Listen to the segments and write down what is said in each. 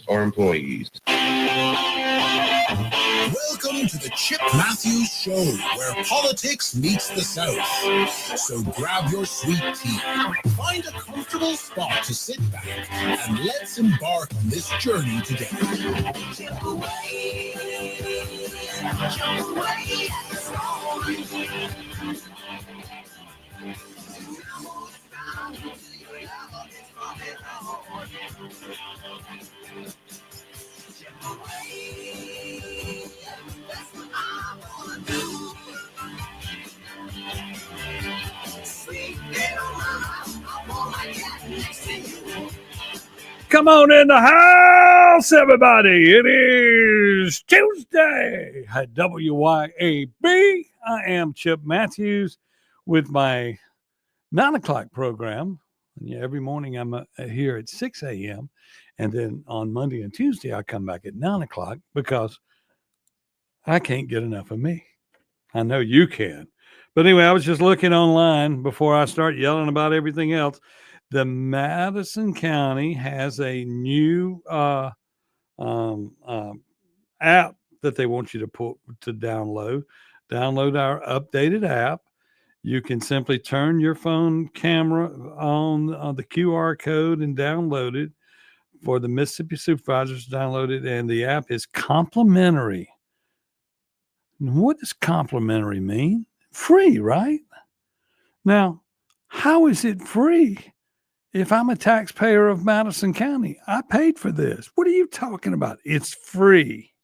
or employees. Welcome to the Chip Matthews Show, where politics meets the South. So grab your sweet tea, find a comfortable spot to sit back, and let's embark on this journey together. Chip away, chip away at the storm. Come on in the house, everybody. It is Tuesday at WYAB. I am Chip Matthews with my 9 o'clock program. Yeah, every morning I'm here at 6 a.m. And then on Monday and Tuesday, I come back at 9 o'clock because I can't get enough of me. I know you can. But anyway, I was just looking online before I start yelling about everything else. The Madison County has a new app that they want you to download. Download our updated app. You can simply turn your phone camera on the QR code and download it. For the Mississippi supervisors, download it, and the app is complimentary. What does complimentary mean? Free, right? Now, how is it free? If I'm a taxpayer of Madison County, I paid for this. What are you talking about? It's free.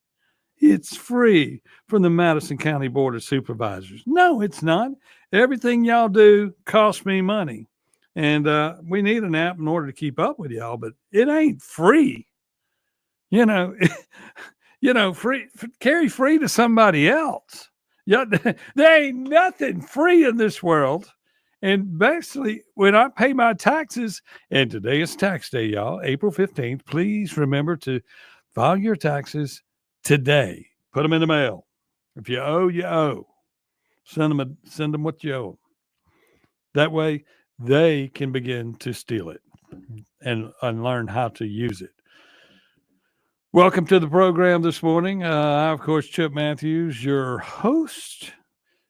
It's free from the Madison County Board of Supervisors. No, it's not. Everything y'all do costs me money. And we need an app in order to keep up with y'all, but it ain't free. Free, carry free to somebody else. Yeah, there ain't nothing free in this world. And basically, when I pay my taxes, and today is tax day, y'all, April 15th, please remember to file your taxes today. Put them in the mail. If you owe, you owe. Send them what you owe. That way, they can begin to steal it and learn how to use it. Welcome to the program this morning. I, of course, Chip Matthews, your host,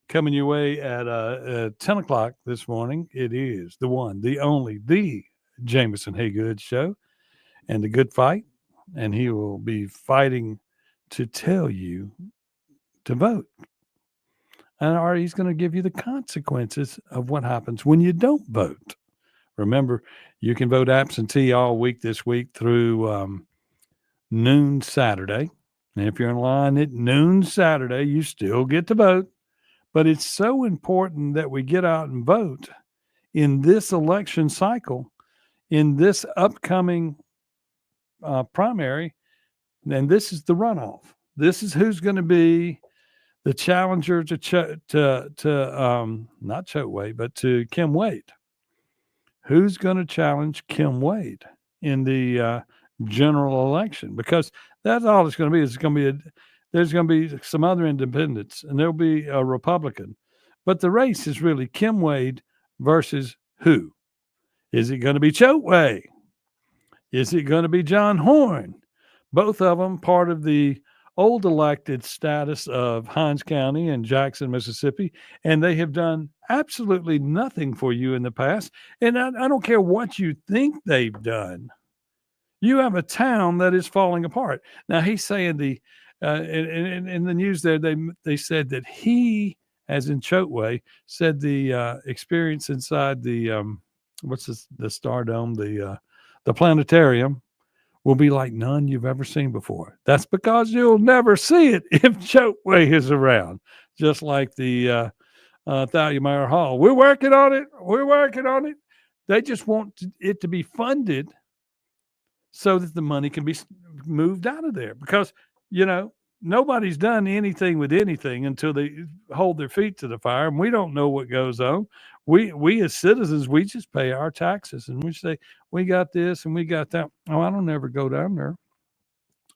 coming your way at 10 o'clock this morning. It is the one, the only, the Jameson Haygood Show and the Good Fight. And he will be fighting to tell you to vote. Or he's going to give you the consequences of what happens when you don't vote. Remember, you can vote absentee all week this week through noon Saturday. And if you're in line at noon Saturday, you still get to vote. But it's so important that we get out and vote in this election cycle, in this upcoming primary. And this is the runoff. This is who's going to be the challenger to not Chokwe, but to Kim Wade. Who's going to challenge Kim Wade in the general election? Because that's all it's going to be. There's going to be some other independents, and there'll be a Republican. But the race is really Kim Wade versus who? Is it going to be Chokwe? Is it going to be John Horn? Both of them part of the old elected status of Hinds County and Jackson, Mississippi, and they have done absolutely nothing for you in the past. And I don't care what you think they've done. You have a town that is falling apart. Now, he's saying in the news there, they said that he, as in Chokwe, said the experience inside the the Stardome, the planetarium, will be like none you've ever seen before. That's because you'll never see it if Chokwe is around. Just like the Thalia Mayer Hall. We're working on it. They just want it to be funded so that the money can be moved out of there. Because, nobody's done anything with anything until they hold their feet to the fire, and we don't know what goes on. We as citizens, we just pay our taxes, and we say, we got this and we got that. Oh, I don't ever go down there.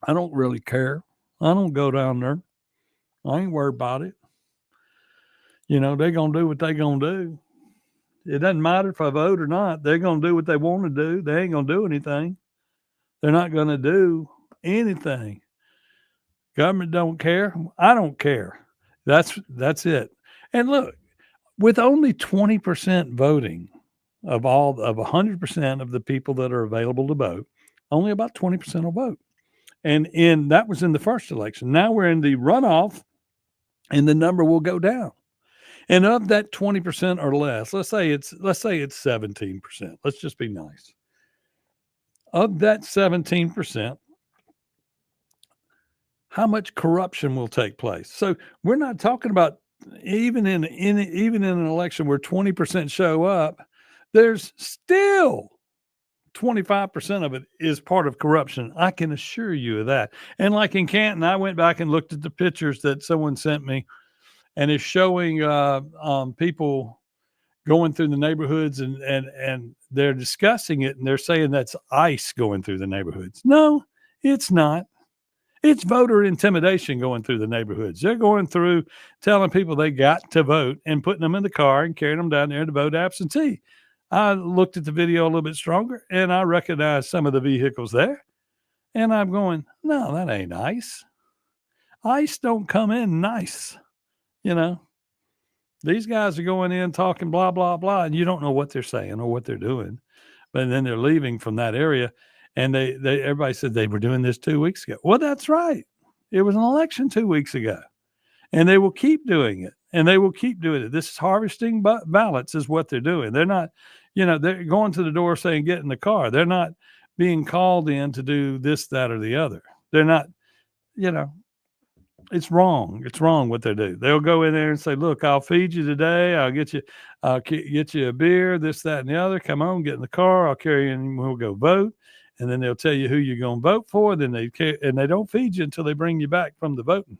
I don't really care. I don't go down there. I ain't worried about it. They're going to do what they're going to do. It doesn't matter if I vote or not. They're going to do what they want to do. They ain't going to do anything. They're not going to do anything. Government don't care. I don't care. That's it. And look, with only 20% voting of 100% of the people that are available to vote, only about 20% will vote. And that was in the first election. Now we're in the runoff, and the number will go down. And of that 20% or less, let's say it's 17%. Let's just be nice. Of that 17%, how much corruption will take place? So we're not talking about even in an election where 20% show up, there's still 25% of it is part of corruption. I can assure you of that. And like in Canton, I went back and looked at the pictures that someone sent me, and it's showing people going through the neighborhoods, and they're discussing it, and they're saying that's ICE going through the neighborhoods. No, it's not. It's voter intimidation going through the neighborhoods. They're going through telling people they got to vote and putting them in the car and carrying them down there to vote absentee. I looked at the video a little bit stronger, and I recognized some of the vehicles there. And I'm going, no, that ain't ICE. ICE don't come in nice. You know, these guys are going in talking blah, blah, blah, and you don't know what they're saying or what they're doing. But then they're leaving from that area. And everybody said they were doing this 2 weeks ago. Well, that's right. It was an election 2 weeks ago. And they will keep doing it. And they will keep doing it. This is harvesting ballots is what they're doing. They're not, they're going to the door saying, get in the car. They're not being called in to do this, that, or the other. They're not, it's wrong. It's wrong what they do. They'll go in there and say, look, I'll feed you today. I'll get you a beer, this, that, and the other. Come on, get in the car. I'll carry you and we'll go vote. And then they'll tell you who you're going to vote for. Then they don't feed you until they bring you back from the voting.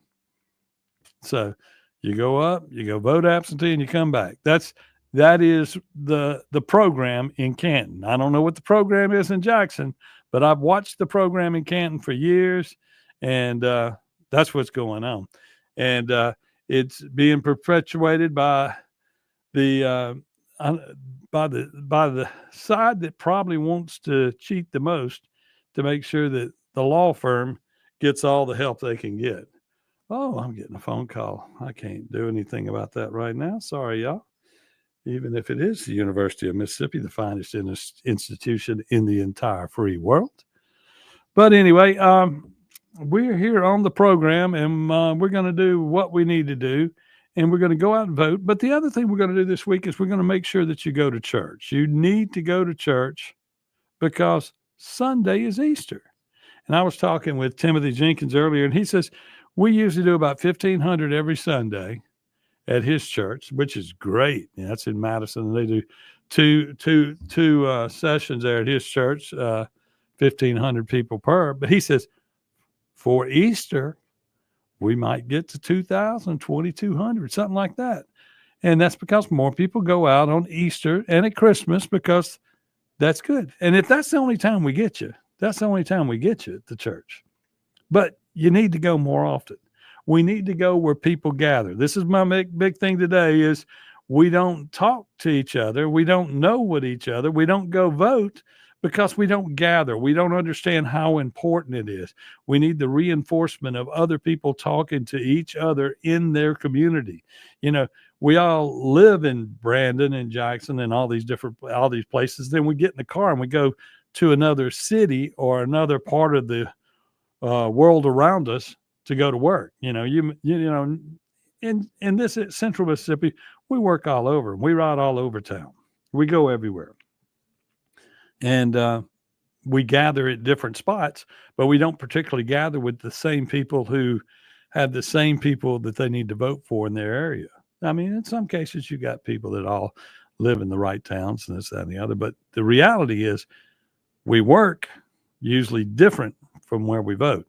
So you go up, you go vote absentee, and you come back. That is the program in Canton. I don't know what the program is in Jackson, but I've watched the program in Canton for years, and that's what's going on. And it's being perpetuated by the side that probably wants to cheat the most to make sure that the law firm gets all the help they can get. Oh, I'm getting a phone call. I can't do anything about that right now. Sorry, y'all. Even if it is the University of Mississippi, the finest institution in the entire free world. But anyway, we're here on the program, and we're going to do what we need to do. And we're going to go out and vote. But the other thing we're going to do this week is we're going to make sure that you go to church. You need to go to church because Sunday is Easter. And I was talking with Timothy Jenkins earlier, and he says, we usually do about 1,500 every Sunday at his church, which is great. Yeah, that's in Madison. They do two sessions there at his church, 1,500 people per. But he says, for Easter, we might get to 2,000, 2,200, something like that. And that's because more people go out on Easter and at Christmas because that's good. And if that's the only time we get you, that's the only time we get you at the church. But you need to go more often. We need to go where people gather. This is my big thing today is we don't talk to each other. We don't know what each other. We don't go vote because we don't gather. We don't understand how important it is. We need the reinforcement of other people talking to each other in their community. We all live in Brandon and Jackson and all these places. Then we get in the car and we go to another city or another part of the world around us to go to work. In this central Mississippi, we work all over. We ride all over town. We go everywhere. And we gather at different spots, but we don't particularly gather with the same people who have the same people that they need to vote for in their area. I mean, in some cases, you got people that all live in the right towns and this, that, and the other. But the reality is we work usually different from where we vote.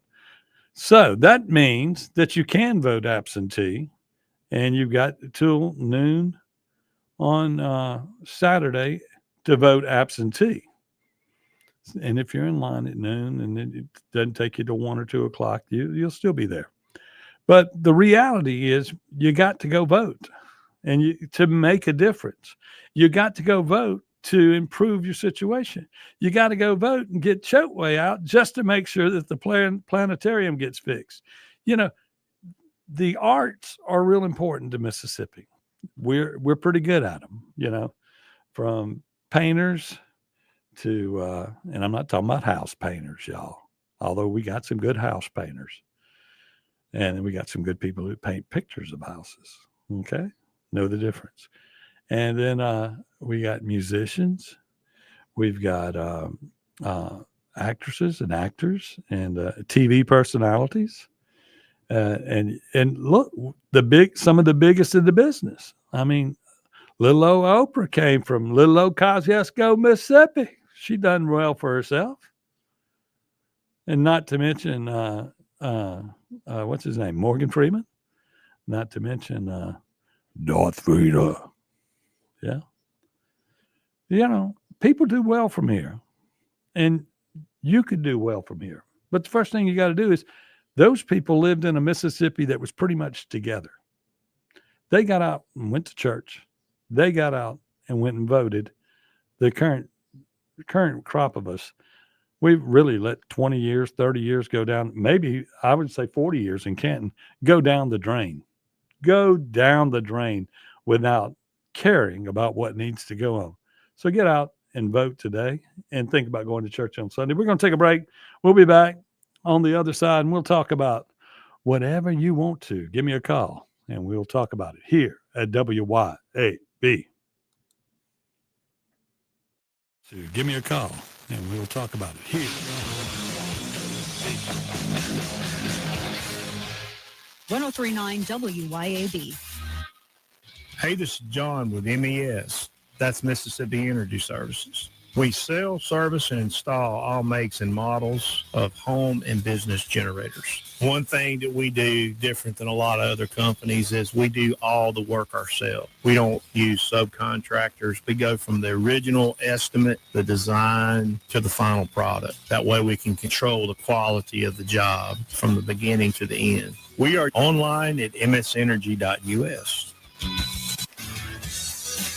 So that means that you can vote absentee, and you've got till noon on Saturday to vote absentee. And if you're in line at noon and it doesn't take you to 1 or 2 o'clock, you'll still be there. But the reality is you got to go vote and to make a difference. You got to go vote to improve your situation. You got to go vote and get Chokeway out just to make sure that the planetarium gets fixed. You know, the arts are real important to Mississippi. We're pretty good at them, you know, from painters to, and I'm not talking about house painters, y'all, although we got some good house painters. And then we got some good people who paint pictures of houses. Okay. Know the difference. And then we got musicians. We've got actresses and actors and TV personalities. And look, some of the biggest in the business. I mean, little old Oprah came from little old Kosciuszko, Mississippi. She done well for herself. And not to mention, what's his name? Morgan Freeman. Not to mention Darth Vader. Yeah. You know, people do well from here. And you could do well from here. But the first thing you got to do is those people lived in a Mississippi that was pretty much together. They got out and went to church. They got out and went and voted. The current crop of us, we've really let 20 years, 30 years go down. Maybe I would say 40 years in Canton, go down the drain without caring about what needs to go on. So get out and vote today and think about going to church on Sunday. We're going to take a break. We'll be back on the other side and we'll talk about whatever you want to. Give me a call and we'll talk about it here at WYAB. So give me a call and we'll talk about it here. 103.9 WYAB. Hey, this is John with MES. That's Mississippi Energy Services. We sell, service, and install all makes and models of home and business generators. One thing that we do different than a lot of other companies is we do all the work ourselves. We don't use subcontractors. We go from the original estimate, the design, to the final product. That way we can control the quality of the job from the beginning to the end. We are online at msenergy.us.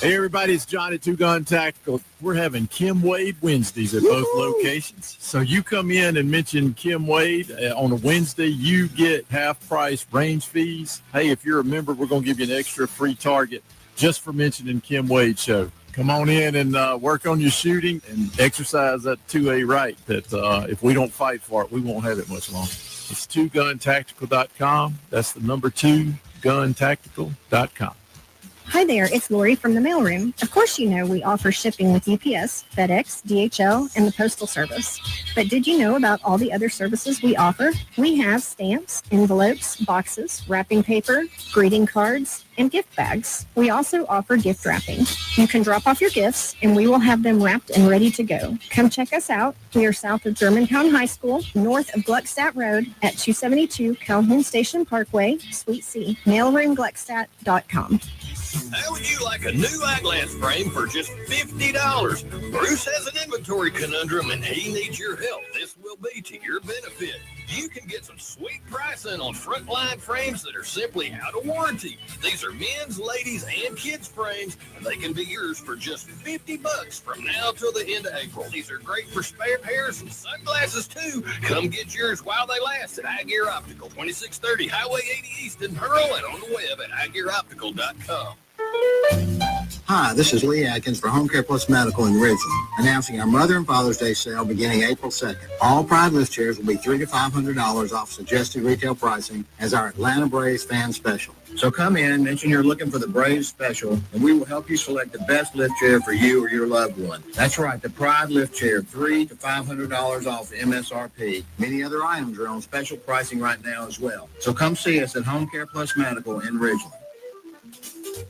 Hey everybody, it's John at Two Gun Tactical. We're having Kim Wade Wednesdays at both locations. So you come in and mention Kim Wade on a Wednesday, you get half price range fees. Hey, if you're a member, we're going to give you an extra free target just for mentioning Kim Wade Show. Come on in and work on your shooting and exercise that 2A right that if we don't fight for it, we won't have it much longer. It's twoguntactical.com. That's the number 2guntactical.com. Hi there, it's Lori from the mailroom. Of course you know we offer shipping with UPS, FedEx, DHL, and the Postal Service. But did you know about all the other services we offer? We have stamps, envelopes, boxes, wrapping paper, greeting cards, and gift bags. We also offer gift wrapping. You can drop off your gifts, and we will have them wrapped and ready to go. Come check us out. We are south of Germantown High School, north of Gluckstadt Road at 272 Calhoun Station Parkway, Suite C, mailroomgluckstadt.com. How would you like a new eyeglass frame for just $50? Bruce has an inventory conundrum and he needs your help. This will be to your benefit. You can get some sweet pricing on frontline frames that are simply out of warranty. These are men's, ladies, and kids' frames, and they can be yours for just $50 from now till the end of April. These are great for spare pairs and sunglasses, too. Come get yours while they last at iGear Optical, 2630 Highway 80 East in Pearl, and on the web at iGearOptical.com. Hi, this is Lee Atkins for Home Care Plus Medical in Ridgeland, announcing our Mother and Father's Day sale beginning April 2nd. All Pride lift chairs will be $300 to $500 off suggested retail pricing as our Atlanta Braves fan special. So come in, mention you're looking for the Braves special, and we will help you select the best lift chair for you or your loved one. That's right, the Pride lift chair, $300 to $500 off MSRP. Many other items are on special pricing right now as well. So come see us at Home Care Plus Medical in Ridgeland.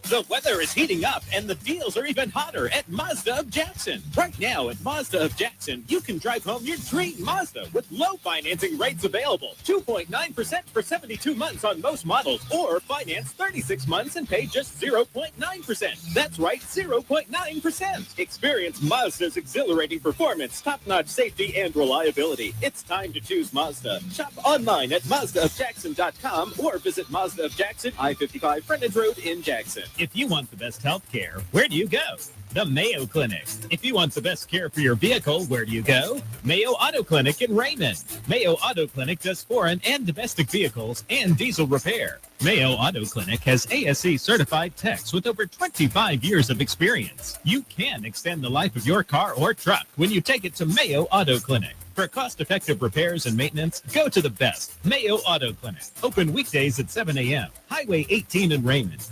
The weather is heating up, and the deals are even hotter at Mazda of Jackson. Right now at Mazda of Jackson, you can drive home your dream Mazda with low financing rates available. 2.9% for 72 months on most models, or finance 36 months and pay just 0.9%. That's right, 0.9%. Experience Mazda's exhilarating performance, top-notch safety, and reliability. It's time to choose Mazda. Shop online at MazdaofJackson.com or visit Mazda of Jackson, I-55 Frontage Road in Jackson. If you want the best health care, where do you go? The Mayo Clinic. If you want the best care for your vehicle, where do you go? Mayo Auto Clinic in Raymond. Mayo Auto Clinic does foreign and domestic vehicles and diesel repair. Mayo Auto Clinic has ASE certified techs with over 25 years of experience. You can extend the life of your car or truck when you take it to Mayo Auto Clinic. For cost-effective repairs and maintenance, go to the best, Mayo Auto Clinic. Open weekdays at 7 a.m. Highway 18 in Raymond.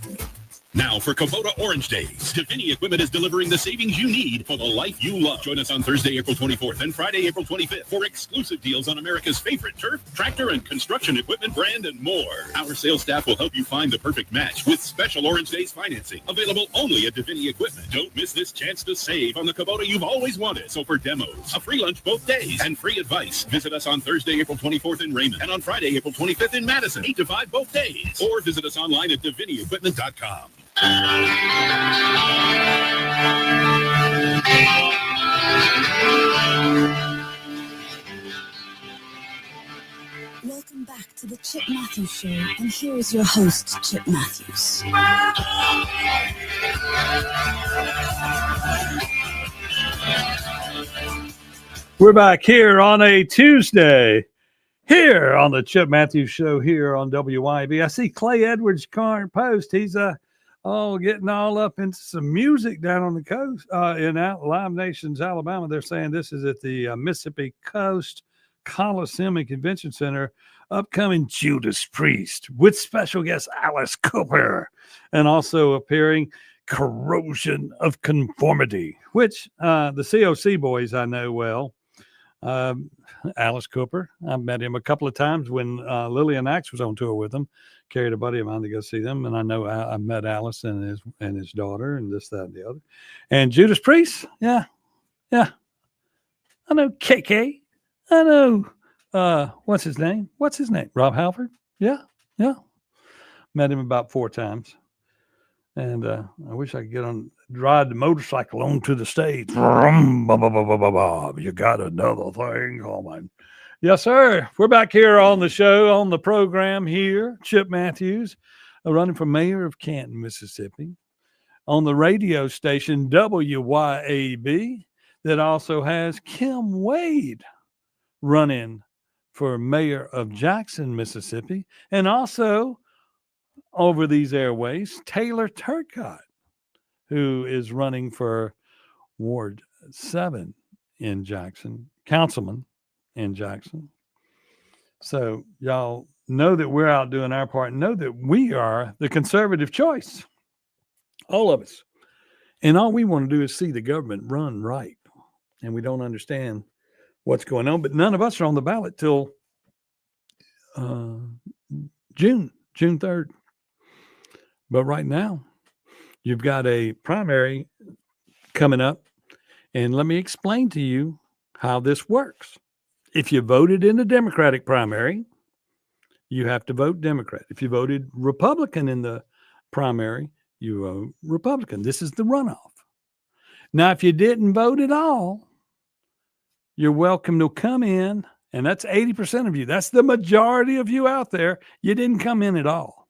Now for Kubota Orange Days. Davini Equipment is delivering the savings you need for the life you love. Join us on Thursday, April 24th and Friday, April 25th for exclusive deals on America's favorite turf, tractor, and construction equipment brand and more. Our sales staff will help you find the perfect match with special Orange Days financing. Available only at Davini Equipment. Don't miss this chance to save on the Kubota you've always wanted. So for demos, a free lunch both days, and free advice, visit us on Thursday, April 24th in Raymond and on Friday, April 25th in Madison, 8 to 5 both days. Or visit us online at DaviniEquipment.com. Welcome back to the Chip Matthews Show, and here is your host, Chip Matthews. We're back here on a Tuesday, here on the Chip Matthews Show, here on WYB. I see Clay Edwards' current post. He's getting all up into some music down on the coast in Live Nations, Alabama. They're saying this is at the Mississippi Coast Coliseum and Convention Center. Upcoming Judas Priest with special guest Alice Cooper, and also appearing Corrosion of Conformity, which the COC boys I know well. Alice Cooper, I've met him a couple of times when Lillian Axe was on tour with him. Carried a buddy of mine to go see them, and I know I met Alice and his daughter, and this, that, and the other. And Judas Priest, yeah. I know KK. I know what's his name? Rob Halford. Yeah. Met him about 4 times, and I wish I could ride the motorcycle onto the stage. You got another thing coming. Yes, sir. We're back here on the show, on the program here. Chip Matthews, running for mayor of Canton, Mississippi, on the radio station WYAB, that also has Kim Wade running for mayor of Jackson, Mississippi, and also over these airways, Taylor Turcotte, who is running for Ward 7 in Jackson, councilman in Jackson. So y'all know that we're out doing our part. Know that we are the conservative choice, all of us. And all we want to do is see the government run right. And we don't understand what's going on. But none of us are on the ballot till June 3rd. But right now, you've got a primary coming up. And let me explain to you how this works. If you voted in the Democratic primary, you have to vote Democrat. If you voted Republican in the primary, you vote Republican. This is the runoff. Now, if you didn't vote at all, you're welcome to come in, and that's 80% of you. That's the majority of you out there. You didn't come in at all.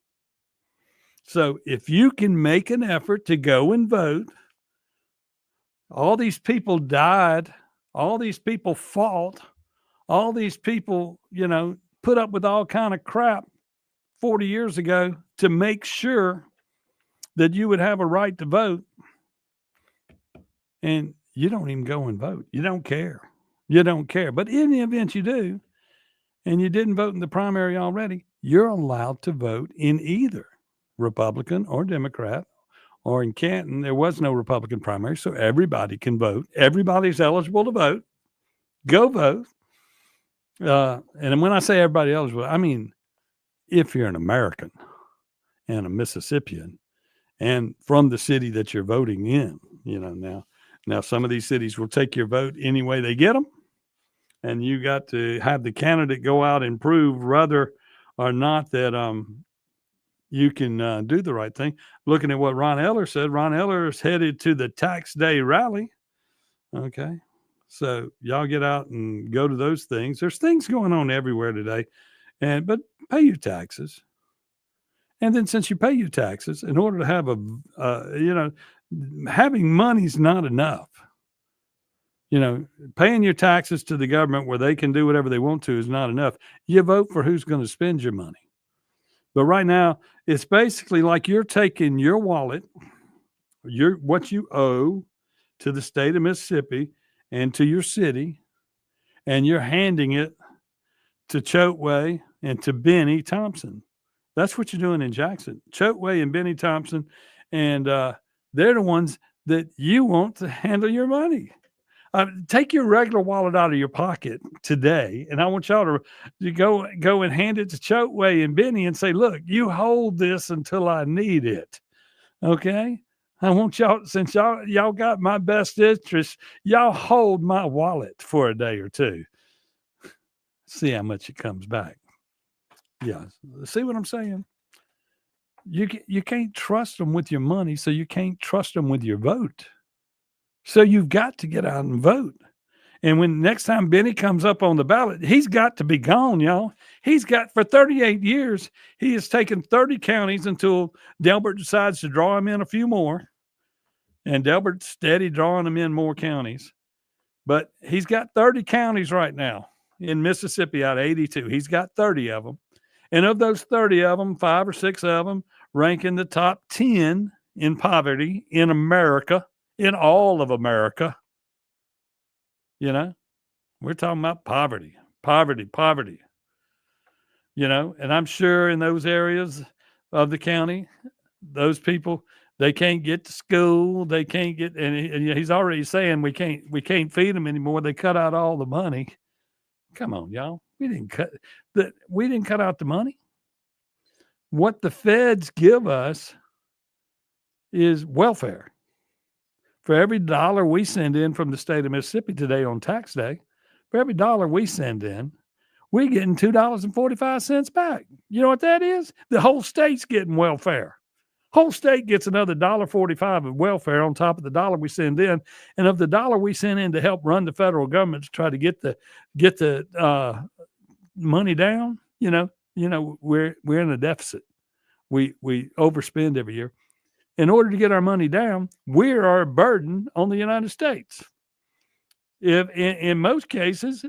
So if you can make an effort to go and vote, all these people died, all these people fought, all these people, put up with all kind of crap 40 years ago to make sure that you would have a right to vote. And you don't even go and vote. You don't care. But in the event you do, and you didn't vote in the primary already, you're allowed to vote in either Republican or Democrat. Or in Canton, there was no Republican primary, so everybody can vote. Everybody's eligible to vote. Go vote. And when I say everybody eligible, I mean, if you're an American and a Mississippian and from the city that you're voting in, now some of these cities will take your vote any way they get them. And you got to have the candidate go out and prove whether or not that you can do the right thing. Looking at what Ron Eller said, Ron Eller is headed to the tax day rally. Okay. So y'all get out and go to those things. There's things going on everywhere today, but pay your taxes And then since you pay your taxes, in order to have having money's not enough. Paying your taxes to the government where they can do whatever they want to is not enough. You vote for who's going to spend your money. But right now, it's basically like you're taking your wallet, what you owe to the state of Mississippi and to your city, and you're handing it to Chokwe and to Benny Thompson. That's what you're doing in Jackson. Chokwe and Benny Thompson, and they're the ones that you want to handle your money. Take your regular wallet out of your pocket today, and I want y'all to go and hand it to Chokwe and Benny and say, look, you hold this until I need it. Okay? I want y'all, since y'all got my best interest, y'all hold my wallet for a day or two. See how much it comes back. Yeah. See what I'm saying? You can't trust them with your money, so you can't trust them with your vote. So you've got to get out and vote. And when next time Benny comes up on the ballot, he's got to be gone, y'all. He's got, for 38 years, he has taken 30 counties until Delbert decides to draw him in a few more. And Delbert's steady drawing them in more counties. But he's got 30 counties right now in Mississippi out of 82. He's got 30 of them. And of those 30 of them, 5 or 6 of them rank in the top 10 in poverty in America. In all of America. We're talking about poverty. And I'm sure in those areas of the county, those people, they can't get to school. They can't get, and he's already saying we can't feed them anymore. They cut out all the money. Come on, y'all. We didn't cut out the money. What the feds give us is welfare. For every dollar we send in from the state of Mississippi today on tax day, for every dollar we send in, we're getting $2.45 back. You know what that is? The whole state's getting welfare. Whole state gets another $1.45 of welfare on top of the dollar we send in. And of the dollar we send in to help run the federal government to try to get the money down, we're in a deficit. We overspend every year. In order to get our money down, we are a burden on the United States. If in most cases,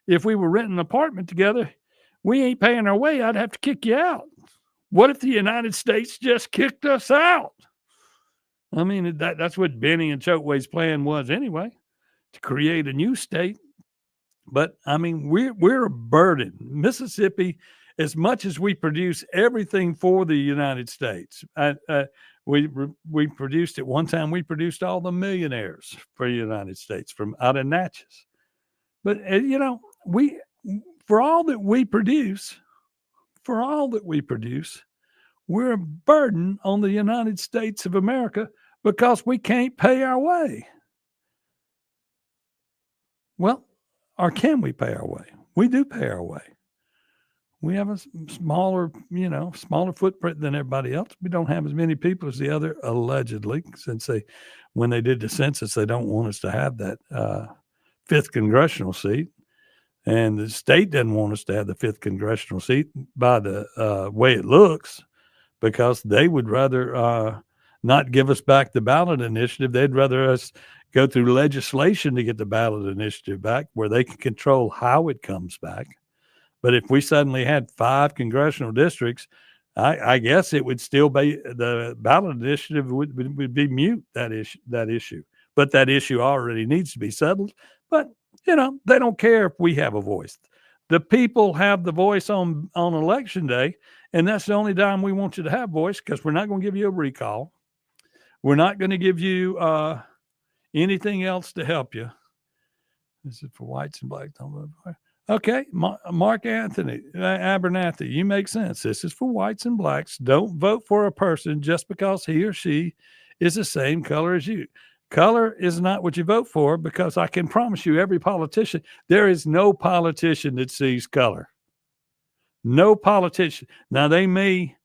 if we were renting an apartment together, we ain't paying our way, I'd have to kick you out. What if the United States just kicked us out? I mean, that's what Benny and Chokwe's plan was anyway, to create a new state. But I mean, we're a burden. Mississippi, as much as we produce everything for the United States, we produced at one time, we produced all the millionaires for the United States from out of Natchez. But, for all that we produce, we're a burden on the United States of America because we can't pay our way. Well, or can we pay our way? We do pay our way. We have a smaller footprint than everybody else. We don't have as many people as the other, allegedly, since when they did the census, they don't want us to have that 5th congressional seat. And the state doesn't want us to have the 5th congressional seat by the way it looks, because they would rather not give us back the ballot initiative. They'd rather us go through legislation to get the ballot initiative back, where they can control how it comes back. But if we suddenly had 5 congressional districts, I guess it would still be, the ballot initiative would be mute, that issue. But that issue already needs to be settled. But, they don't care if we have a voice. The people have the voice on election day, and that's the only time we want you to have voice, because we're not going to give you a recall. We're not going to give you anything else to help you. This is for whites and blacks. Okay, Mark Anthony, Abernathy, you make sense. This is for whites and blacks. Don't vote for a person just because he or she is the same color as you. Color is not what you vote for, because I can promise you, every politician, there is no politician that sees color. No politician. Now, they may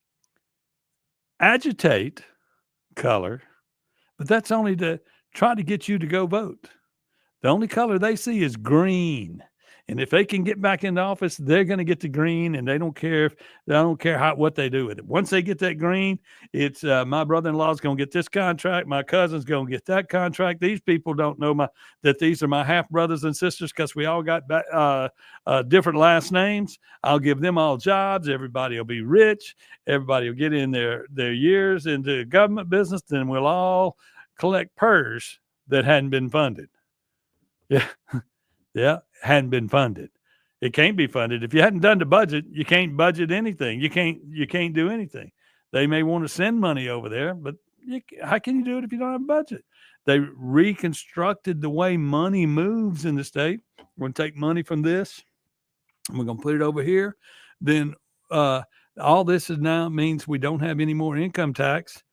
agitate color, but that's only to try to get you to go vote. The only color they see is green. And if they can get back into office, they're going to get the green, and they don't care what they do with it. Once they get that green, it's my brother-in-law's going to get this contract. My cousin's going to get that contract. These people don't know that these are my half brothers and sisters because we all got different last names. I'll give them all jobs. Everybody will be rich. Everybody will get in their years into government business. Then we'll all collect PERS that hadn't been funded. Yeah. Yeah, hadn't been funded. It can't be funded. If you hadn't done the budget, you can't budget anything. You can't do anything. They may want to send money over there, but how can you do it if you don't have a budget? They reconstructed the way money moves in the state. We're going to take money from this, and we're going to put it over here. Then all this is now means we don't have any more income tax.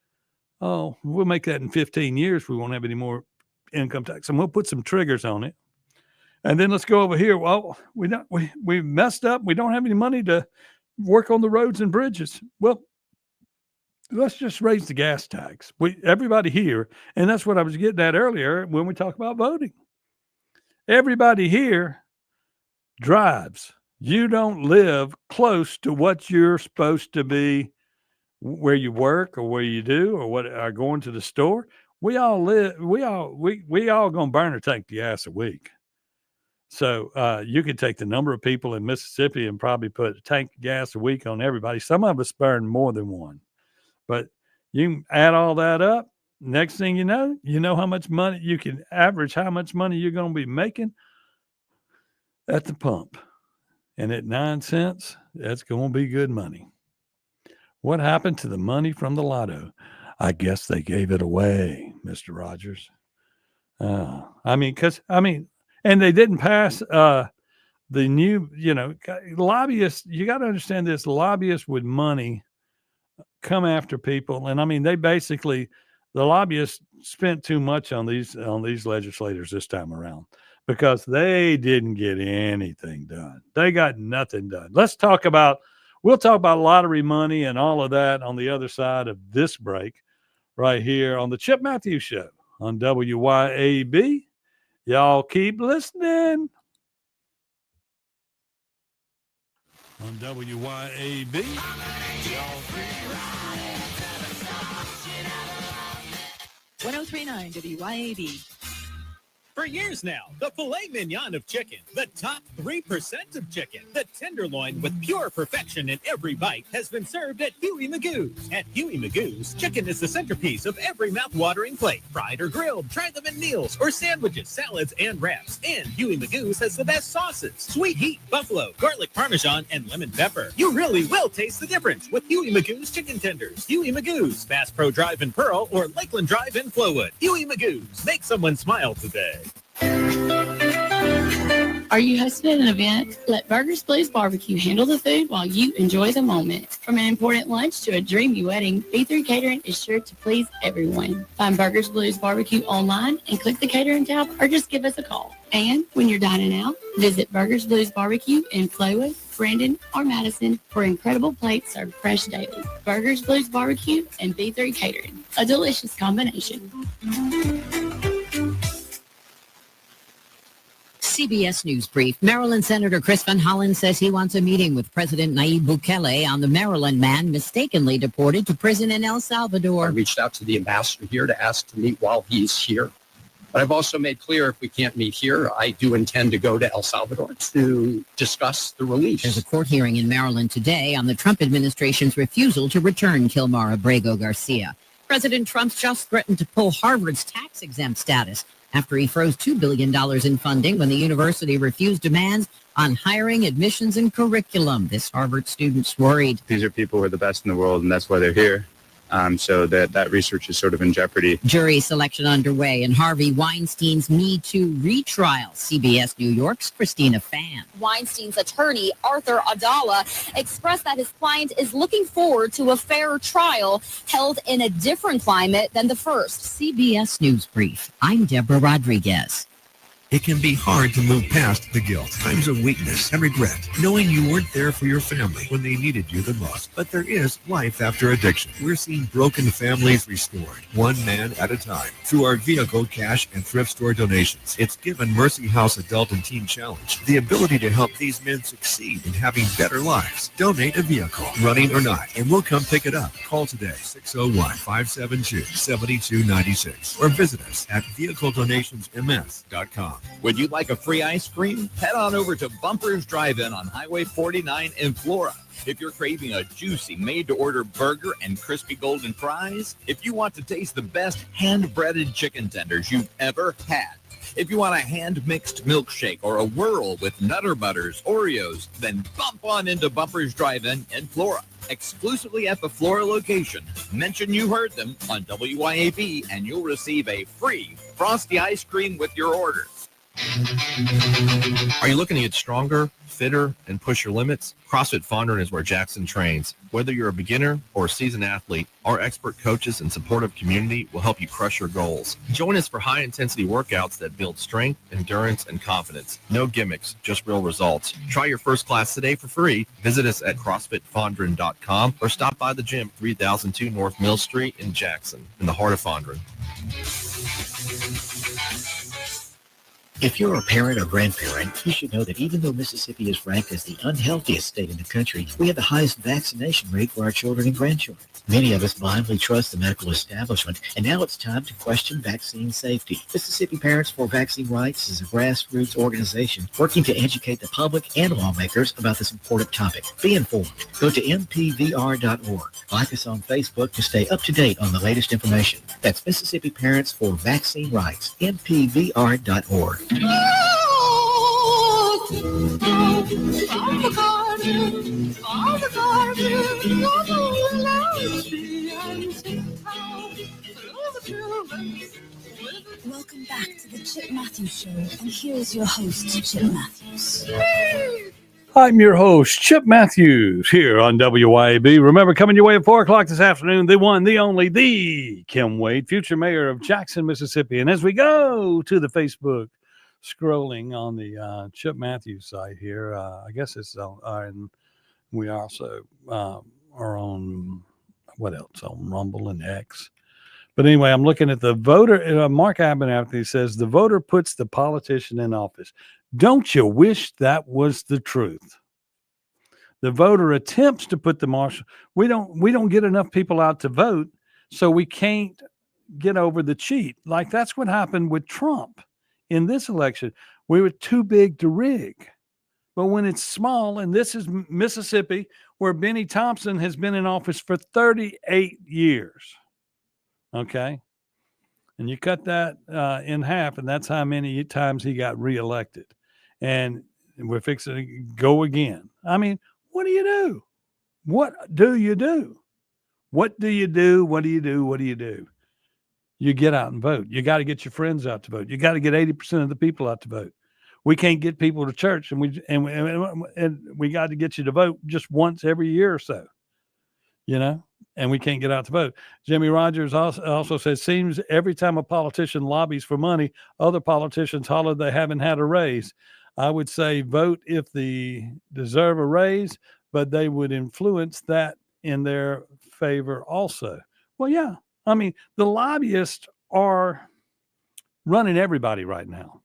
Oh, we'll make that in 15 years. We won't have any more income tax, and we'll put some triggers on it. And then let's go over here. Well, we messed up. We don't have any money to work on the roads and bridges. Well, let's just raise the gas tax. Everybody here, and that's what I was getting at earlier when we talk about voting. Everybody here drives. You don't live close to what you're supposed to be, where you work or where you do or what are going to the store. We all live. We all gonna burn a tank of gas a week. So you could take the number of people in Mississippi and probably put a tank of gas a week on everybody. Some of us burn more than one. But you can add all that up. Next thing you know how much money you can average, how much money you're going to be making at the pump. And at 9 cents, that's going to be good money. What happened to the money from the lotto? I guess they gave it away, Mr. Rogers. And they didn't pass the new, lobbyists. You got to understand this. Lobbyists with money come after people. And the lobbyists spent too much on these legislators this time around because they didn't get anything done. They got nothing done. We'll talk about lottery money and all of that on the other side of this break right here on the Chip Matthews Show on WYAB. Y'all keep listening on WYAB. 1039 WYAB. For years now, the filet mignon of chicken, the top 3% of chicken, the tenderloin with pure perfection in every bite has been served at Huey Magoo's. At Huey Magoo's, chicken is the centerpiece of every mouth-watering plate. Fried or grilled, try them in meals or sandwiches, salads, and wraps. And Huey Magoo's has the best sauces: sweet heat, buffalo, garlic parmesan, and lemon pepper. You really will taste the difference with Huey Magoo's chicken tenders. Huey Magoo's, Bass Pro Drive in Pearl or Lakeland Drive in Flowood. Huey Magoo's, make someone smile today. Are you hosting an event? Let Burgers Blues Barbecue handle the food while you enjoy the moment. From an important lunch to a dreamy wedding, B3 Catering is sure to please everyone. Find Burgers Blues Barbecue online and click the catering tab or just give us a call. And when you're dining out, visit Burgers Blues Barbecue in Flowood, Brandon, or Madison for incredible plates served fresh daily. Burgers Blues Barbecue and B3 Catering, a delicious combination. CBS News Brief. Maryland Senator Chris Van Hollen says he wants a meeting with President Nayib Bukele on the Maryland man mistakenly deported to prison in El Salvador. I reached out to the ambassador here to ask to meet while he's here. But I've also made clear if we can't meet here, I do intend to go to El Salvador to discuss the release. There's a court hearing in Maryland today on the Trump administration's refusal to return Kilmar Abrego Garcia. President Trump just threatened to pull Harvard's tax-exempt status after he froze $2 billion in funding when the university refused demands on hiring, admissions, and curriculum. This Harvard student's worried. These are people who are the best in the world, and that's why they're here. So that research is sort of in jeopardy. Jury selection underway in Harvey Weinstein's Me Too retrial. CBS New York's Christina Fan. Weinstein's attorney, Arthur Adala, expressed that his client is looking forward to a fair trial held in a different climate than the first. CBS News Brief. I'm Deborah Rodriguez. It can be hard to move past the guilt, times of weakness and regret, knowing you weren't there for your family when they needed you the most. But there is life after addiction. We're seeing broken families restored, one man at a time, through our vehicle, cash, and thrift store donations. It's given Mercy House Adult and Teen Challenge the ability to help these men succeed in having better lives. Donate a vehicle, running or not, and we'll come pick it up. Call today, 601-572-7296, or visit us at vehicledonationsms.com. Would you like a free ice cream? Head on over to Bumpers Drive-In on Highway 49 in Flora. If you're craving a juicy made-to-order burger and crispy golden fries, if you want to taste the best hand-breaded chicken tenders you've ever had, if you want a hand-mixed milkshake or a whirl with Nutter Butters, Oreos, then bump on into Bumpers Drive-In in Flora. Exclusively at the Flora location. Mention you heard them on WYAB and you'll receive a free Frosty ice cream with your order. Are you looking to get stronger, fitter, and push your limits? CrossFit Fondren is where Jackson trains. Whether you're a beginner or a seasoned athlete, our expert coaches and supportive community will help you crush your goals. Join us for high-intensity workouts that build strength, endurance, and confidence. No gimmicks, just real results. Try your first class today for free. Visit us at CrossFitFondren.com or stop by the gym, 3002 North Mill Street in Jackson, in the heart of Fondren. If you're a parent or grandparent, you should know that even though Mississippi is ranked as the unhealthiest state in the country, we have the highest vaccination rate for our children and grandchildren. Many of us blindly trust the medical establishment, and now it's time to question vaccine safety. Mississippi Parents for Vaccine Rights is a grassroots organization working to educate the public and lawmakers about this important topic. Be informed. Go to mpvr.org. Like us on Facebook to stay up to date on the latest information. That's Mississippi Parents for Vaccine Rights, mpvr.org. Welcome back to the Chip Matthews Show, and here's your host, Chip Matthews. I'm your host, Chip Matthews, here on WYAB. Remember, coming your way at 4 o'clock this afternoon, the one, the only, the Kim Wade, future mayor of Jackson, Mississippi. And as we go to the Facebook, scrolling on the Chip Matthews site here, I guess it's on, and we also are on, what else, on Rumble and X. But anyway, I'm looking at the voter. Mark Abernathy says the voter puts the politician in office. Don't you wish that was the truth? The voter attempts to put the marshal. We don't get enough people out to vote, so we can't get over the cheat. Like that's what happened with Trump in this election. We were too big to rig. But when it's small, and this is Mississippi, where Benny Thompson has been in office for 38 years. Okay. And you cut that in half, and that's how many times he got reelected. And we're fixing to go again. I mean, what do you do? What do you do? What do you do? What do you do? What do you do? You get out and vote. You got to get your friends out to vote. You got to get 80% of the people out to vote. We can't get people to church, and we got to get you to vote just once every year or so, you know, and we can't get out to vote. Jimmy Rogers also says, seems every time a politician lobbies for money, other politicians holler they haven't had a raise. I would say vote if they deserve a raise, but they would influence that in their favor also. Well, yeah. I mean, the lobbyists are running everybody right now.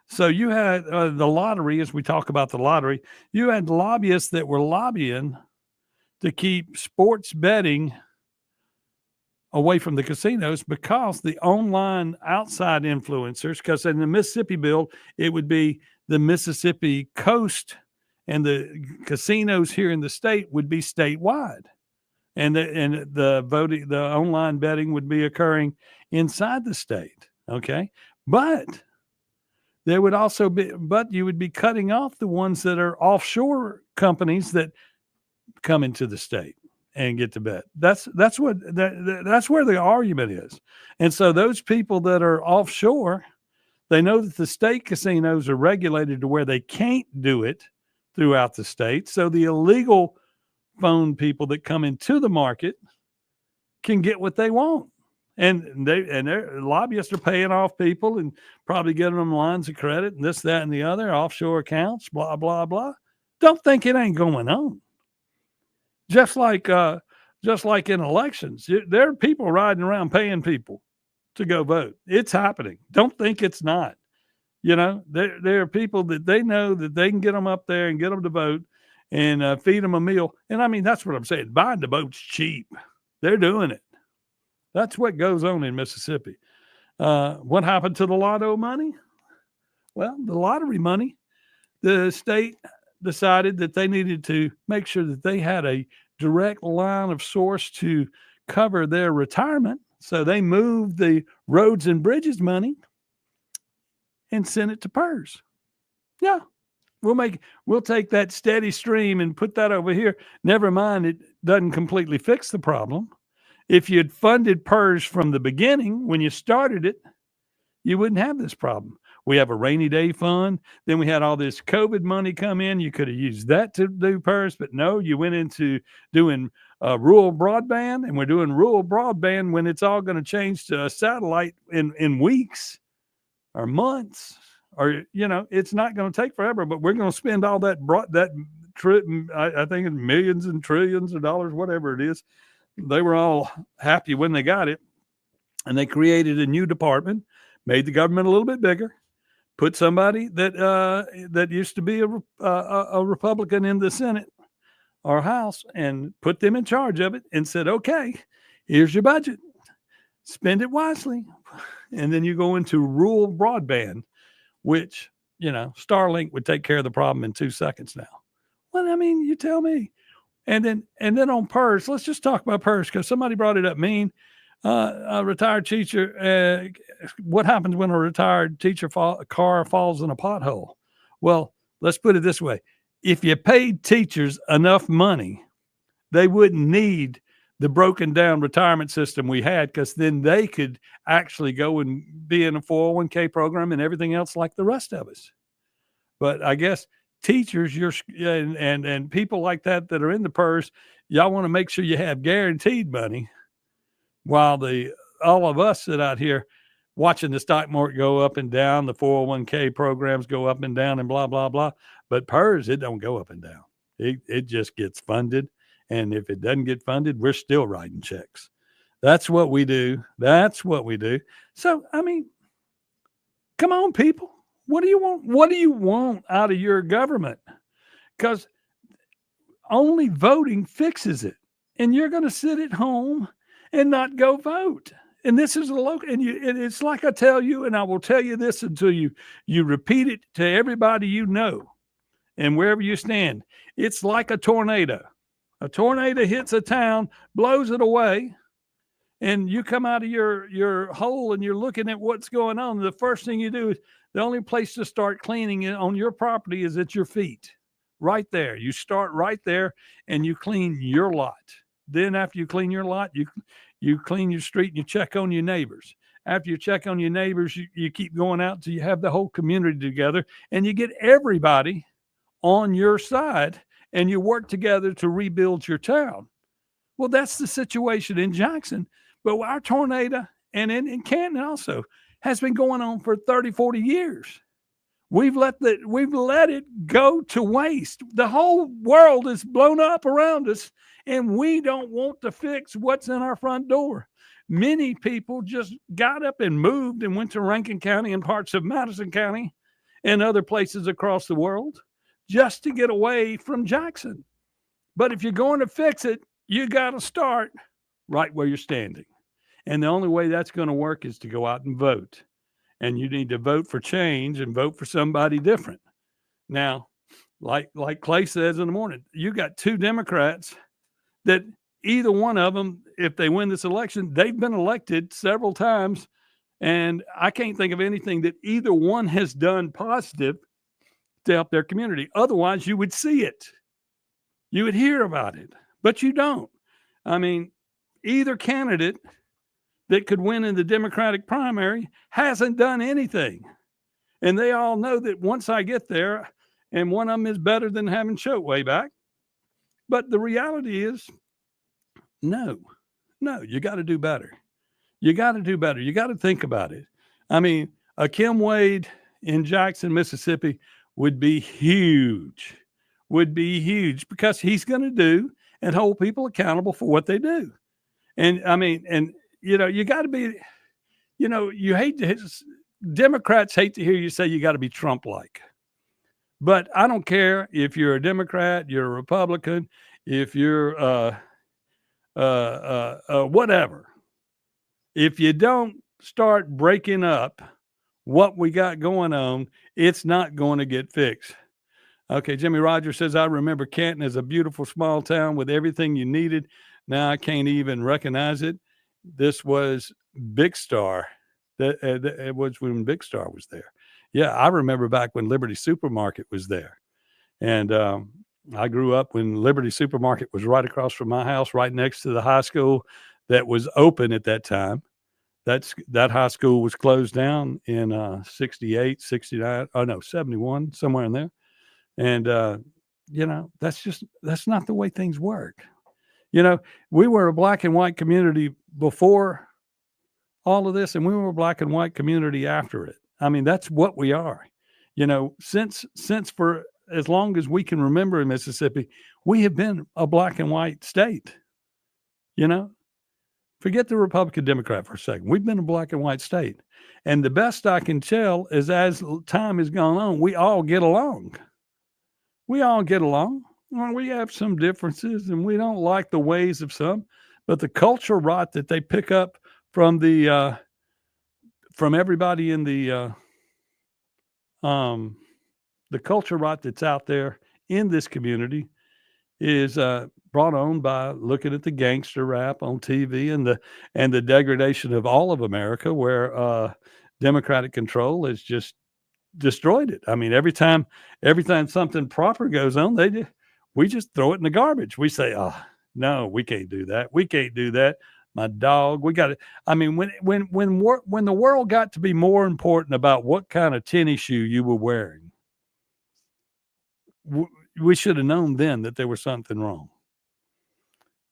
So you had the lottery, as we talk about the lottery, you had lobbyists that were lobbying to keep sports betting away from the casinos because the online outside influencers, because in the Mississippi bill, it would be the Mississippi coast and the casinos here in the state would be statewide. And the voting, the online betting would be occurring inside the state. Okay. But there would also be, but you would be cutting off the ones that are offshore companies that come into the state and get to bet. That's where the argument is. And so those people that are offshore, they know that the state casinos are regulated to where they can't do it throughout the state. So the illegal phone people that come into the market can get what they want. And their lobbyists are paying off people and probably getting them lines of credit and this, that, and the other, offshore accounts, blah, blah, blah. Don't think it ain't going on. Just like in elections, there are people riding around paying people to go vote. It's happening. Don't think it's not. You know, there are people that they know that they can get them up there and get them to vote and feed them a meal. And I mean, that's what I'm saying. Buying the vote's cheap. They're doing it. That's what goes on in Mississippi. What happened to the lotto money? Well, the lottery money, the state decided that they needed to make sure that they had a direct line of source to cover their retirement. So they moved the roads and bridges money and sent it to PERS. Yeah, we'll take that steady stream and put that over here. Never mind, it doesn't completely fix the problem. If you'd funded PERS from the beginning, when you started it, you wouldn't have this problem. We have a rainy day fund. Then we had all this COVID money come in. You could have used that to do PERS, but no, you went into doing rural broadband, and we're doing rural broadband when it's all going to change to a satellite in weeks or months, or, you know, it's not going to take forever, but we're going to spend all that, I think it's millions and trillions of dollars, whatever it is. They were all happy when they got it, and they created a new department, made the government a little bit bigger, put somebody that used to be a Republican in the Senate or House and put them in charge of it and said, okay, here's your budget. Spend it wisely. And then you go into rural broadband, which, you know, Starlink would take care of the problem in 2 seconds now. Well, I mean, you tell me. And then on PERS, let's just talk about PERS because somebody brought it up. A retired teacher, what happens when a retired teacher car falls in a pothole? Well, let's put it this way. If you paid teachers enough money, they wouldn't need the broken down retirement system we had, because then they could actually go and be in a 401k program and everything else like the rest of us. But I guess teachers, and people like that are in the PERS, y'all want to make sure you have guaranteed money, while all of us sit out here watching the stock market go up and down, the 401k programs go up and down and blah, blah, blah. But PERS, it don't go up and down. It just gets funded. And if it doesn't get funded, we're still writing checks. That's what we do. So, I mean, come on, people. What do you want? What do you want out of your government? Because only voting fixes it. And you're going to sit at home and not go vote. And this is a local, and it's like I tell you, and I will tell you this until you repeat it to everybody you know, and wherever you stand. It's like a tornado. A tornado hits a town, blows it away, and you come out of your hole and you're looking at what's going on. The first thing you do is the only place to start cleaning it on your property is at your feet. Right there. You start right there and you clean your lot. Then after you clean your lot, you clean your street and you check on your neighbors. After you check on your neighbors, you keep going out till you have the whole community together and you get everybody on your side and you work together to rebuild your town. Well, that's the situation in Jackson. But our tornado, and in Canton also, has been going on for 30, 40 years. We've let it go to waste. The whole world is blown up around us, and we don't want to fix what's in our front door. Many people just got up and moved and went to Rankin County and parts of Madison County and other places across the world just to get away from Jackson. But if you're going to fix it, you got to start right where you're standing. And the only way that's going to work is to go out and vote. And you need to vote for change and vote for somebody different. Now, like Clay says in the morning, you got two Democrats that either one of them, if they win this election, they've been elected several times. And I can't think of anything that either one has done positive to help their community. Otherwise, you would see it. You would hear about it, but you don't. I mean, either candidate that could win in the Democratic primary hasn't done anything. And they all know that once I get there, and one of them is better than having Choate way back. But the reality is, no, you got to do better. You got to do better. You got to think about it. I mean, a Kim Wade in Jackson, Mississippi would be huge, because he's going to do and hold people accountable for what they do. And I mean, and you know, you got to be, you know, Democrats hate to hear you say you got to be Trump-like. But I don't care if you're a Democrat, you're a Republican, if you're whatever. If you don't start breaking up what we got going on, it's not going to get fixed. Okay, Jimmy Rogers says, I remember Canton as a beautiful small town with everything you needed. Now I can't even recognize it. This was Big Star. It was when Big Star was there. Yeah, I remember back when Liberty Supermarket was there. And I grew up when Liberty Supermarket was right across from my house, right next to the high school that was open at that time. That high school was closed down in 68, 69, 71, somewhere in there. And, you know, that's not the way things work. You know, we were a black and white community before all of this, and we were a black and white community after it. I mean, that's what we are. You know, since for as long as we can remember in Mississippi, we have been a black and white state. You know, forget the Republican Democrat for a second. We've been a black and white state. And the best I can tell is as time has gone on, we all get along. We all get along. Well, we have some differences and we don't like the ways of some, but the culture rot that they pick up from the from everybody in the culture rot that's out there in this community is brought on by looking at the gangster rap on TV and the degradation of all of America, where Democratic control has just destroyed it. I mean, every time something proper goes on, we just throw it in the garbage. We say, "Oh, no, we can't do that. We can't do that." My dog, we got it. I mean, when the world got to be more important about what kind of tennis shoe you were wearing, we should have known then that there was something wrong.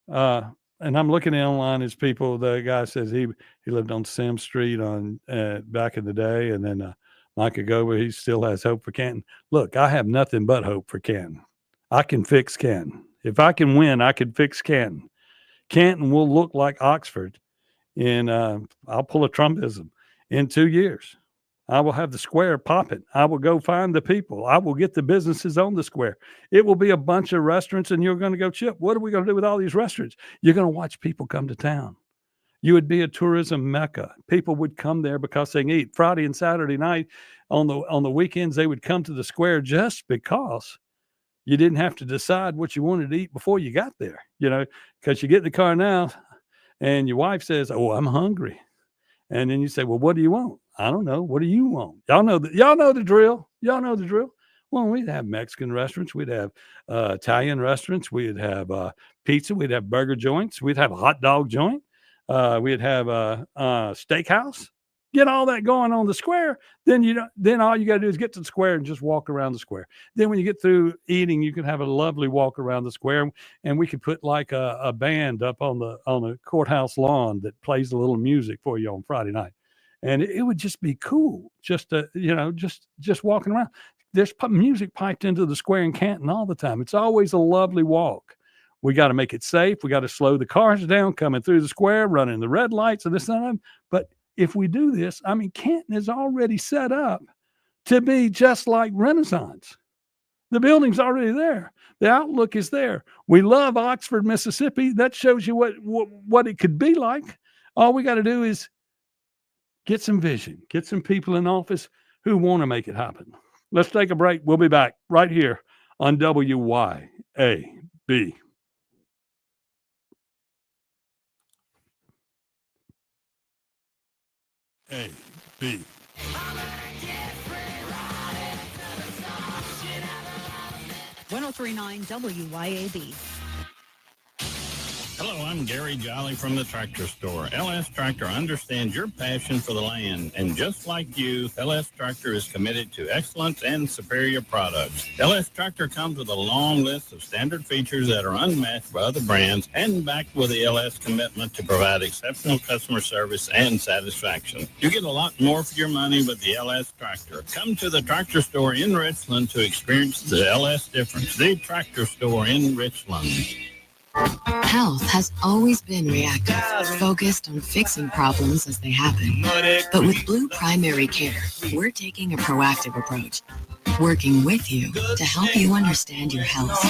And I'm looking online as people. The guy says he lived on Sim Street on back in the day, and then Micah Gober, he still has hope for Canton. Look, I have nothing but hope for Canton. I can fix Canton. If I can win, I can fix Canton. Canton will look like Oxford in, I'll pull a Trumpism, in 2 years. I will have the square popping. I will go find the people. I will get the businesses on the square. It will be a bunch of restaurants, and you're going to go, Chip, what are we going to do with all these restaurants? You're going to watch people come to town. You would be a tourism mecca. People would come there because they can eat. Friday and Saturday night, on the weekends, they would come to the square just because you didn't have to decide what you wanted to eat before you got there, you know, because you get in the car now and your wife says, "Oh, I'm hungry." And then you say, "Well, what do you want?" "I don't know. What do you want?" Y'all know the drill. Y'all know the drill. Well, we'd have Mexican restaurants. We'd have Italian restaurants. We'd have pizza. We'd have burger joints. We'd have a hot dog joint. We'd have a steakhouse. Get all that going on the square. Then all you got to do is get to the square and just walk around the square. Then when you get through eating, you can have a lovely walk around the square, and we could put like a band up on the courthouse lawn that plays a little music for you on Friday night, and it would just be cool. Just to, just walking around. There's music piped into the square in Canton all the time. It's always a lovely walk. We got to make it safe. We got to slow the cars down coming through the square, running the red lights and this and that. But if we do this, I mean, Canton is already set up to be just like Renaissance. The building's already there. The outlook is there. We love Oxford, Mississippi. That shows you what it could be like. All we got to do is get some vision, get some people in office who want to make it happen. Let's take a break. We'll be back right here on WYAB. A-B. 1039 WYAB. Hello, I'm Gary Jolly from the Tractor Store. LS Tractor understands your passion for the land, and just like you, LS Tractor is committed to excellence and superior products. LS Tractor comes with a long list of standard features that are unmatched by other brands and backed with the LS commitment to provide exceptional customer service and satisfaction. You get a lot more for your money with the LS Tractor. Come to the Tractor Store in Richland to experience the LS difference. The Tractor Store in Richland. Health has always been reactive, focused on fixing problems as they happen. But with Blue Primary Care, we're taking a proactive approach, working with you to help you understand your health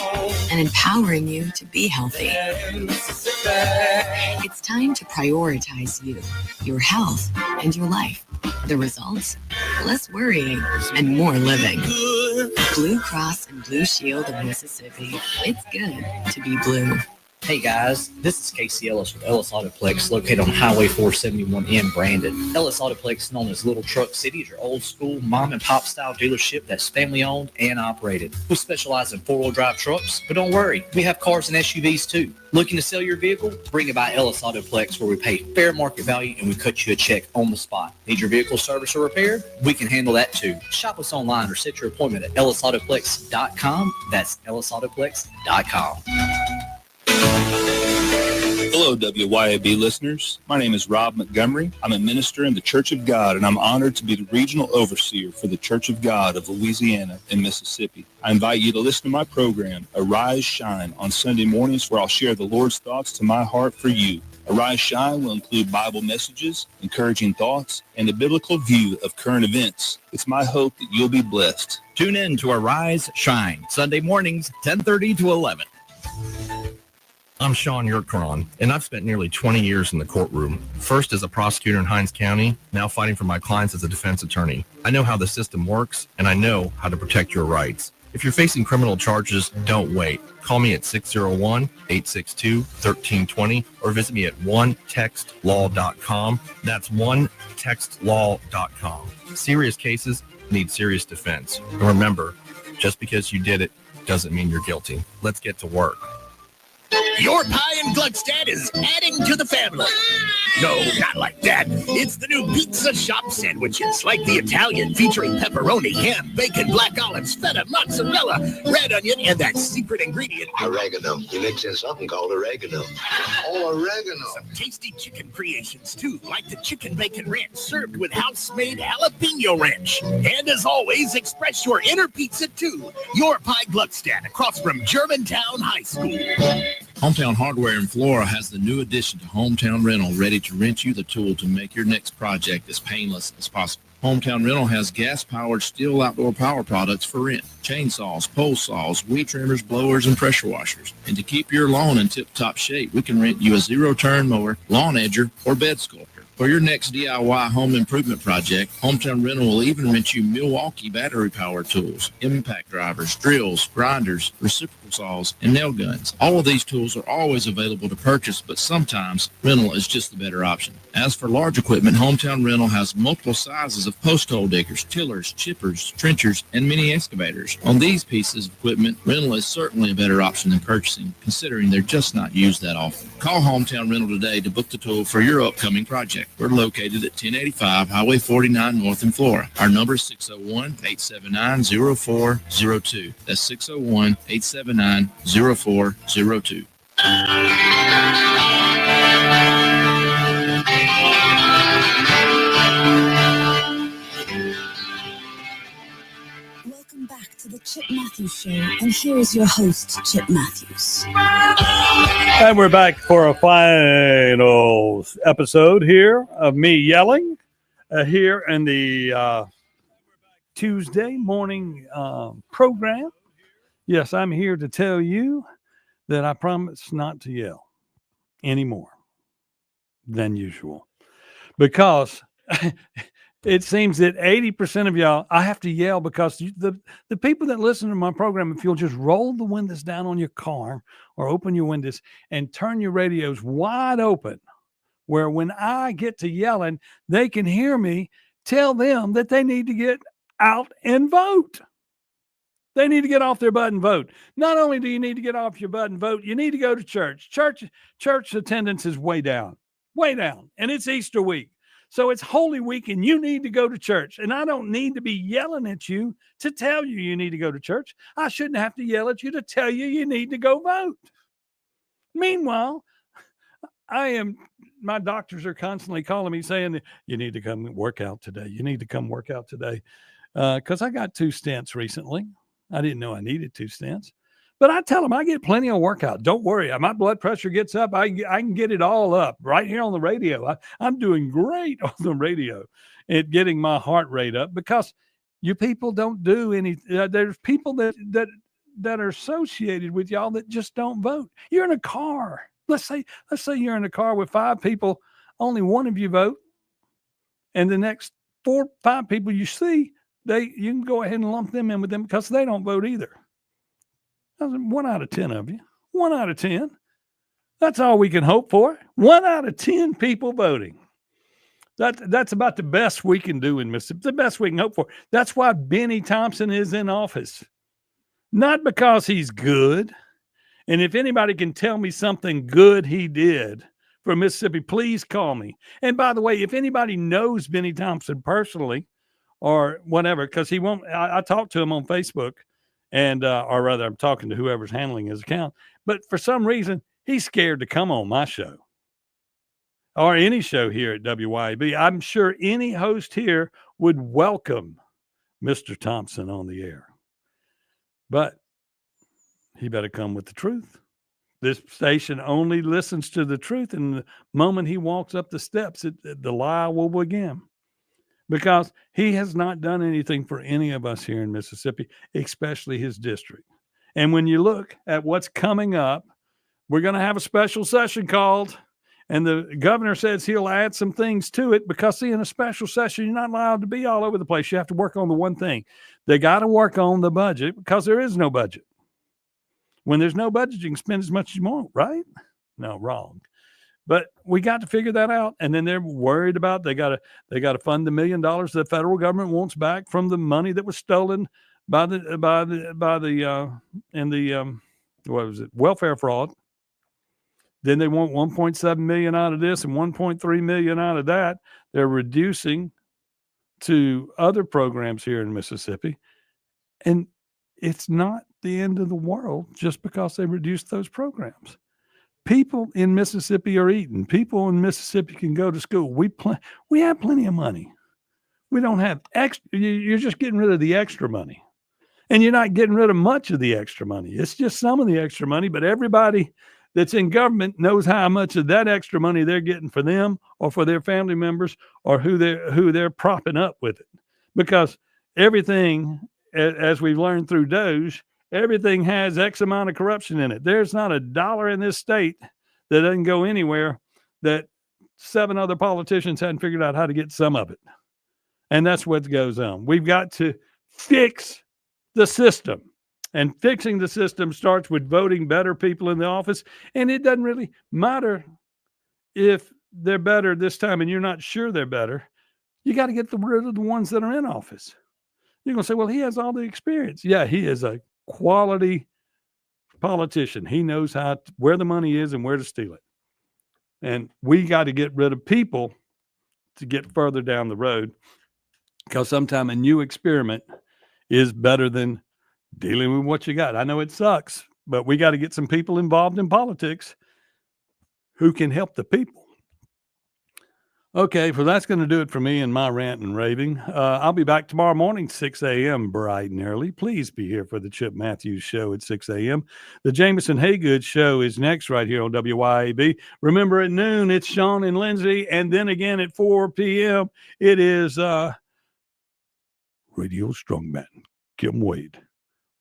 and empowering you to be healthy. It's time to prioritize you, your health, and your life. The results? Less worrying and more living. Blue Cross and Blue Shield of Mississippi. It's good to be blue. Hey guys, this is Casey Ellis with Ellis Autoplex, located on Highway 471 in Brandon. Ellis Autoplex, known as Little Truck City, is your old school mom and pop style dealership that's family owned and operated. We specialize in 4-wheel drive trucks, but don't worry, we have cars and SUVs too. Looking to sell your vehicle? Bring it by Ellis Autoplex, where we pay fair market value and we cut you a check on the spot. Need your vehicle service or repaired? We can handle that too. Shop us online or set your appointment at ellisautoplex.com. That's ellisautoplex.com. Hello, WYAB listeners. My name is Rob Montgomery. I'm a minister in the Church of God, and I'm honored to be the regional overseer for the Church of God of Louisiana and Mississippi. I invite you to listen to my program, Arise Shine, on Sunday mornings, where I'll share the Lord's thoughts to my heart for you. Arise Shine will include Bible messages, encouraging thoughts, and a biblical view of current events. It's my hope that you'll be blessed. Tune in to Arise Shine, Sunday mornings, 10:30 to 11. I'm Sean Yurtkaran, and I've spent nearly 20 years in the courtroom, first as a prosecutor in Hinds County, now fighting for my clients as a defense attorney. I know how the system works, and I know how to protect your rights. If you're facing criminal charges, don't wait. Call me at 601-862-1320 or visit me at onetextlaw.com. That's onetextlaw.com. Serious cases need serious defense. And remember, just because you did it doesn't mean you're guilty. Let's get to work. Your Pie and Gluckstadt is adding to the family. No, not like that. It's the new Pizza Shop sandwiches, like the Italian featuring pepperoni, ham, bacon, black olives, feta, mozzarella, red onion, and that secret ingredient, oregano. You mix in something called oregano. Oh, oregano. Some tasty chicken creations, too, like the chicken bacon ranch served with house-made jalapeno ranch. And as always, express your inner pizza, too. Your Pie Gluckstadt, across from Germantown High School. Hometown Hardware in Flora has the new addition to Hometown Rental, ready to rent you the tool to make your next project as painless as possible. Hometown Rental has gas-powered steel outdoor power products for rent, chainsaws, pole saws, weed trimmers, blowers, and pressure washers. And to keep your lawn in tip-top shape, we can rent you a zero-turn mower, lawn edger, or bed sculptor. For your next DIY home improvement project, Hometown Rental will even rent you Milwaukee battery-powered tools, impact drivers, drills, grinders, reciprocal saws, and nail guns. All of these tools are always available to purchase, but sometimes rental is just the better option. As for large equipment, Hometown Rental has multiple sizes of post hole diggers, tillers, chippers, trenchers, and mini excavators. On these pieces of equipment, rental is certainly a better option than purchasing, considering they're just not used that often. Call Hometown Rental today to book the tool for your upcoming project. We're located at 1085 Highway 49 North in Flora. Our number is 601-879-0402. That's 601-879-0402. Welcome back to the Chip Matthews Show, and here is your host, Chip Matthews. And we're back for a final episode here of me yelling here in the Tuesday morning program. Yes, I'm here to tell you that I promise not to yell any more than usual, because it seems that 80% of y'all, I have to yell because the people that listen to my program, if you'll just roll the windows down on your car or open your windows and turn your radios wide open, where when I get to yelling, they can hear me tell them that they need to get out and vote. They need to get off their butt and vote. Not only do you need to get off your butt and vote, you need to go to church. Church attendance is way down, and it's Easter week. So it's Holy Week, and you need to go to church. And I don't need to be yelling at you to tell you need to go to church. I shouldn't have to yell at you to tell you need to go vote. Meanwhile, my doctors are constantly calling me saying, you need to come work out today. You need to come work out today. Because I got 2 stents recently. I didn't know I needed 2 stents. But I tell them I get plenty of workout. Don't worry. My blood pressure gets up. I can get it all up right here on the radio. I'm doing great on the radio at getting my heart rate up because you people don't do any. There's people that are associated with y'all that just don't vote. You're in a car. Let's say you're in a car with 5 people. Only one of you vote. And the next 4, 5 people you see, you can go ahead and lump them in with them because they don't vote either. 1 out of 10 of you. 1 out of 10. That's all we can hope for. 1 out of 10 people voting. That's about the best we can do in Mississippi. The best we can hope for. That's why Benny Thompson is in office. Not because he's good. And if anybody can tell me something good he did for Mississippi, please call me. And by the way, if anybody knows Benny Thompson personally or whatever, because he won't, I talked to him on Facebook. And, or rather, I'm talking to whoever's handling his account. But for some reason, he's scared to come on my show or any show here at WYAB. I'm sure any host here would welcome Mr. Thompson on the air. But he better come with the truth. This station only listens to the truth. And the moment he walks up the steps, the lie will begin. Because he has not done anything for any of us here in Mississippi, especially his district. And when you look at what's coming up, we're going to have a special session called, and the governor says he'll add some things to it because, see, in a special session, you're not allowed to be all over the place. You have to work on the one thing. They got to work on the budget because there is no budget. When there's no budget, you can spend as much as you want, right? No, wrong. But we got to figure that out. And then they're worried about they got to fund the $1 million the federal government wants back from the money that was stolen by the welfare fraud. Then they want 1.7 million out of this and 1.3 million out of that. They're reducing to other programs here in Mississippi. And it's not the end of the world just because they reduced those programs. People in Mississippi are eating. People in Mississippi can go to school. We have plenty of money. We don't have extra. You're just getting rid of the extra money. And you're not getting rid of much of the extra money. It's just some of the extra money, but everybody that's in government knows how much of that extra money they're getting for them or for their family members or who they're propping up with it. Because everything, as we've learned through DOGE, everything has X amount of corruption in it. There's not a dollar in this state that doesn't go anywhere that 7 other politicians hadn't figured out how to get some of it. And that's what goes on. We've got to fix the system. And fixing the system starts with voting better people in the office. And it doesn't really matter if they're better this time and you're not sure they're better. You got to get rid of the ones that are in office. You're going to say, well, he has all the experience. Yeah, he is a quality politician. He knows where the money is and where to steal it. And we got to get rid of people to get further down the road, because sometimes a new experiment is better than dealing with what you got. I know it sucks, but we got to get some people involved in politics who can help the people. Okay, well, that's going to do it for me and my rant and raving. I'll be back tomorrow morning, 6 a.m., bright and early. Please be here for the Chip Matthews Show at 6 a.m. The Jameson Haygood Show is next right here on WYAB. Remember, at noon, it's Sean and Lindsay, and then again at 4 p.m., it is Radio Strongman, Kim Wade.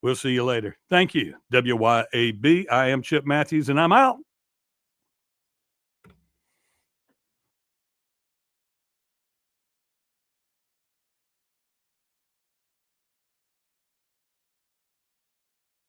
We'll see you later. Thank you, WYAB. I am Chip Matthews, and I'm out.